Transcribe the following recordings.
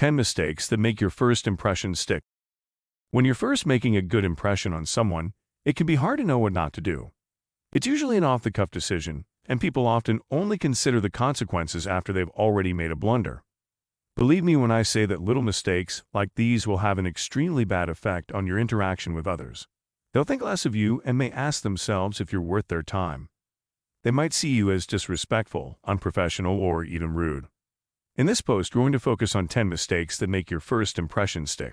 10 mistakes that make your first impression stick. When you're first making a good impression on someone, it can be hard to know what not to do. It's usually an off-the-cuff decision, and people often only consider the consequences after they've already made a blunder. Believe me when I say that little mistakes like these will have an extremely bad effect on your interaction with others. They'll think less of you and may ask themselves if you're worth their time. They might see you as disrespectful, unprofessional, or even rude. In this post, we're going to focus on 10 mistakes that make your first impression stick.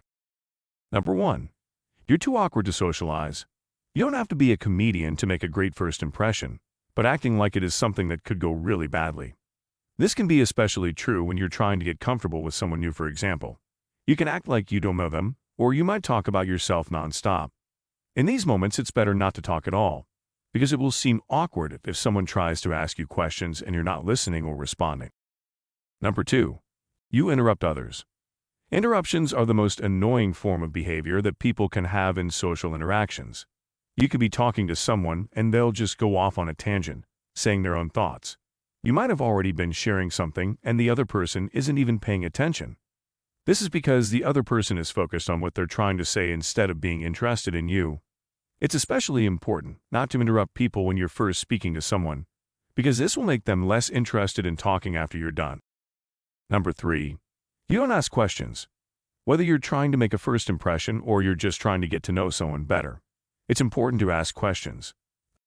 Number 1. You're too awkward to socialize. You don't have to be a comedian to make a great first impression, but acting like it is something that could go really badly. This can be especially true when you're trying to get comfortable with someone new, for example. You can act like you don't know them, or you might talk about yourself nonstop. In these moments, it's better not to talk at all, because it will seem awkward if someone tries to ask you questions and you're not listening or responding. Number 2. You interrupt others. Interruptions are the most annoying form of behavior that people can have in social interactions. You could be talking to someone and they'll just go off on a tangent, saying their own thoughts. You might have already been sharing something and the other person isn't even paying attention. This is because the other person is focused on what they're trying to say instead of being interested in you. It's especially important not to interrupt people when you're first speaking to someone, because this will make them less interested in talking after you're done. Number 3. You don't ask questions. Whether you're trying to make a first impression or you're just trying to get to know someone better, it's important to ask questions.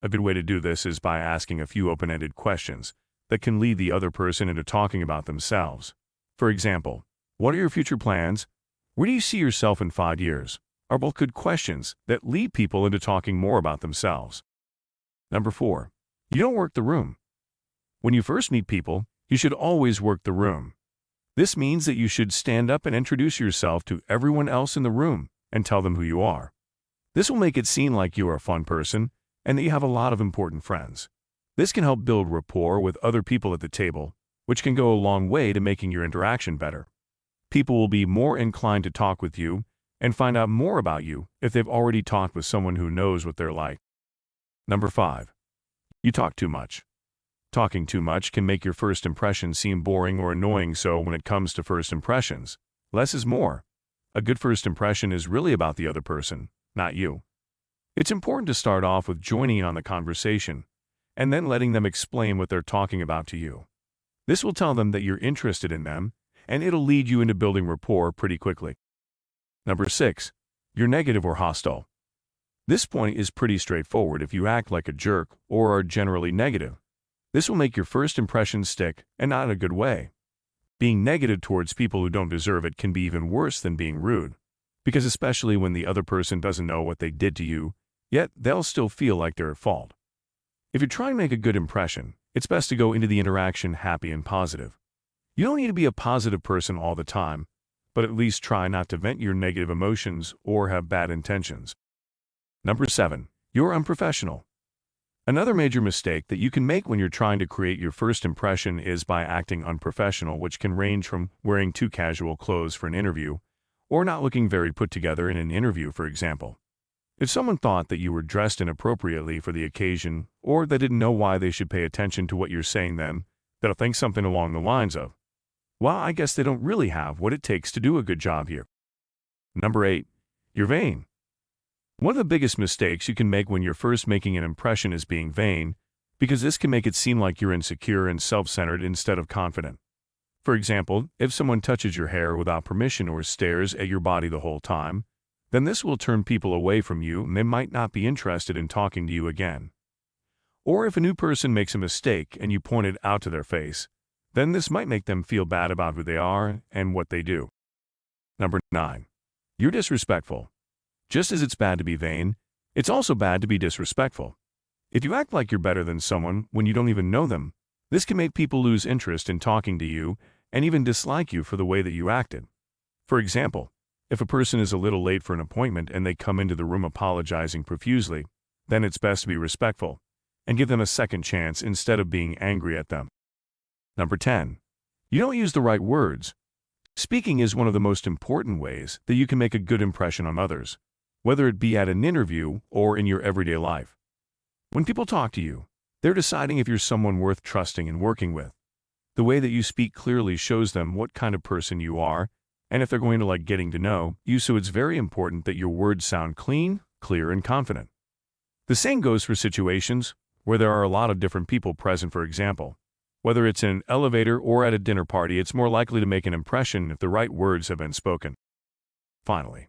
A good way to do this is by asking a few open-ended questions that can lead the other person into talking about themselves. For example, what are your future plans? Where do you see yourself in 5 years? Are both good questions that lead people into talking more about themselves. Number 4. You don't work the room. When you first meet people, you should always work the room. This means that you should stand up and introduce yourself to everyone else in the room and tell them who you are. This will make it seem like you are a fun person and that you have a lot of important friends. This can help build rapport with other people at the table, which can go a long way to making your interaction better. People will be more inclined to talk with you and find out more about you if they've already talked with someone who knows what they're like. Number 5. You talk too much. Talking too much can make your first impression seem boring or annoying, so when it comes to first impressions, less is more. A good first impression is really about the other person, not you. It's important to start off with joining in on the conversation and then letting them explain what they're talking about to you. This will tell them that you're interested in them, and it'll lead you into building rapport pretty quickly. Number 6. You're negative or hostile. This point is pretty straightforward. If you act like a jerk or are generally negative, this will make your first impression stick, and not in a good way. Being negative towards people who don't deserve it can be even worse than being rude, because especially when the other person doesn't know what they did to you, yet they'll still feel like they're at fault. If you're trying to make a good impression, it's best to go into the interaction happy and positive. You don't need to be a positive person all the time, but at least try not to vent your negative emotions or have bad intentions. Number 7. You're unprofessional. Another major mistake that you can make when you're trying to create your first impression is by acting unprofessional, which can range from wearing too casual clothes for an interview or not looking very put together in an interview, for example. If someone thought that you were dressed inappropriately for the occasion or they didn't know why they should pay attention to what you're saying, then they'll think something along the lines of, "Well, I guess they don't really have what it takes to do a good job here." Number 8. You're vain. One of the biggest mistakes you can make when you're first making an impression is being vain, because this can make it seem like you're insecure and self-centered instead of confident. For example, if someone touches your hair without permission or stares at your body the whole time, then this will turn people away from you and they might not be interested in talking to you again. Or if a new person makes a mistake and you point it out to their face, then this might make them feel bad about who they are and what they do. Number 9. You're disrespectful. Just as it's bad to be vain, it's also bad to be disrespectful. If you act like you're better than someone when you don't even know them, this can make people lose interest in talking to you and even dislike you for the way that you acted. For example, if a person is a little late for an appointment and they come into the room apologizing profusely, then it's best to be respectful and give them a second chance instead of being angry at them. Number 10. You don't use the right words. Speaking is one of the most important ways that you can make a good impression on others, whether it be at an interview or in your everyday life. When people talk to you, they're deciding if you're someone worth trusting and working with. The way that you speak clearly shows them what kind of person you are, And if they're going to like getting to know you, so it's very important that your words sound clean, clear, and confident. The same goes for situations where there are a lot of different people present, for example. Whether it's in an elevator or at a dinner party, it's more likely to make an impression if the right words have been spoken. Finally,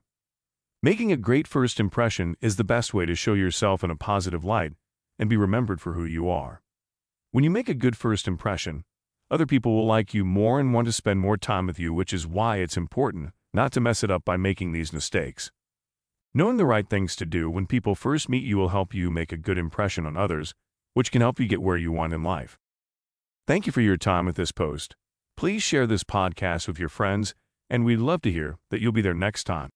making a great first impression is the best way to show yourself in a positive light and be remembered for who you are. When you make a good first impression, other people will like you more and want to spend more time with you, which is why it's important not to mess it up by making these mistakes. Knowing the right things to do when people first meet you will help you make a good impression on others, which can help you get where you want in life. Thank you for your time with this post. Please share this podcast with your friends, and we'd love to hear that you'll be there next time.